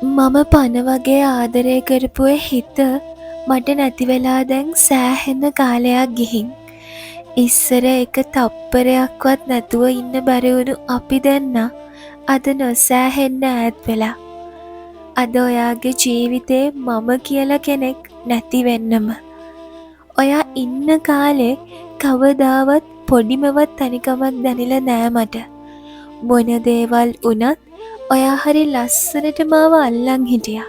මම පන වගේ ආදරය කරපු හිත මට නැති වෙලා දැන් සෑහෙන කාලයක් ගිහින්. ඉස්සර එක තප්පරයක්වත් නැතුව ඉන්න බැරි වුණු අපි දෙන්න අද නොසෑහෙන්න ඈත් වෙලා. අද ඔයාගේ ජීවිතේ මම කියලා කෙනෙක් නැති වෙන්නම. ඔයා ඉන්න කාලේ කවදාවත් පොඩිමවත් තනිකමක් දැනිලා නෑ මට. මොන දේවල් වුණත් ඔයා හරි ලස්සනට මාව අල්ලන් හිටියා.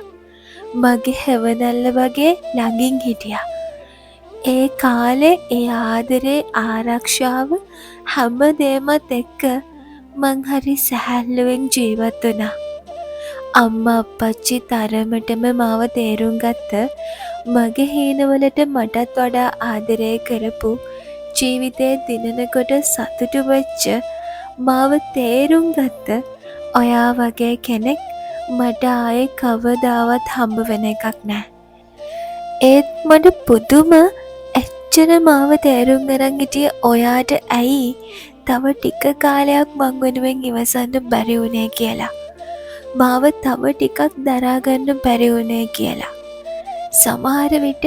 මගේ හැවනල්ල වගේ ළඟින් හිටියා. ඒ කාලේ ඒ ආදරේ ආරක්ෂාව හැම දේමත් එක්ක මං හරි සැහැල්ලුවෙන් ජීවත් වුණා. අම්මා අප්පච්චි තරමටම මාව තේරුම් ගත්ත මගේ හීනවලට මටත් වඩා ආදරය කරපු ජීවිතේ දිනනකොට සතුටු වෙච්ච මාව තේරුම් ගත්ත ඔයා වගේ කෙනෙක් මට ආයේ කවදාවත් හම්බ වෙන එකක් නෑ. ඒත් මට පුදුම එච්චර මාව තේරුම් අරන් හිටිය ඔයාට ඇයි තව ටික කාලයක් මං වෙනුවෙන් ඉවසන්න බැරි වුණේ කියලා. මාව තව ටිකක් දරාගන්න බැරි වුණේ කියලා. සමහර විට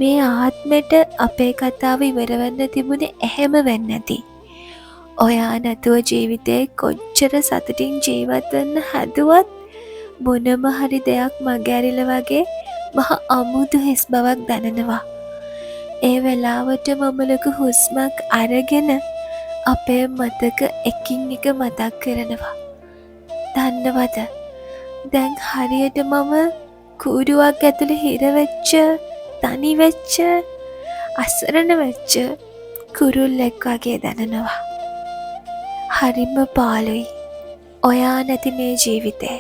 මේ ආත්මෙට අපේ කතාව ඉවර වෙන්න තිබුණේ එහෙම වෙන්නේ නැති. ඔයා නැතුව ජීවිතේ කොච්චර සතුටින් ජීවත් වෙන්න හැදුවත් මොනම හරි දෙයක් මගහැරිලා වගේ මහ අමුතු හිස් බවක් දැනෙනවා. ඒ වෙලාවට මම ලොකු හුස්මක් අරගෙන අපේ මතක එකින් එක මතක් කරනවා. දන්නවද? දැන් හරියට මම කූඩුවක් ඇතුලේ හිර වෙච්ච, තනි වෙච්ච, අසරණ වෙච්ච කුරුල්ලෙක් වගේ දැනෙනවා. හරිම පාළුයි ඔයා නැති මේ ජීවිතේ.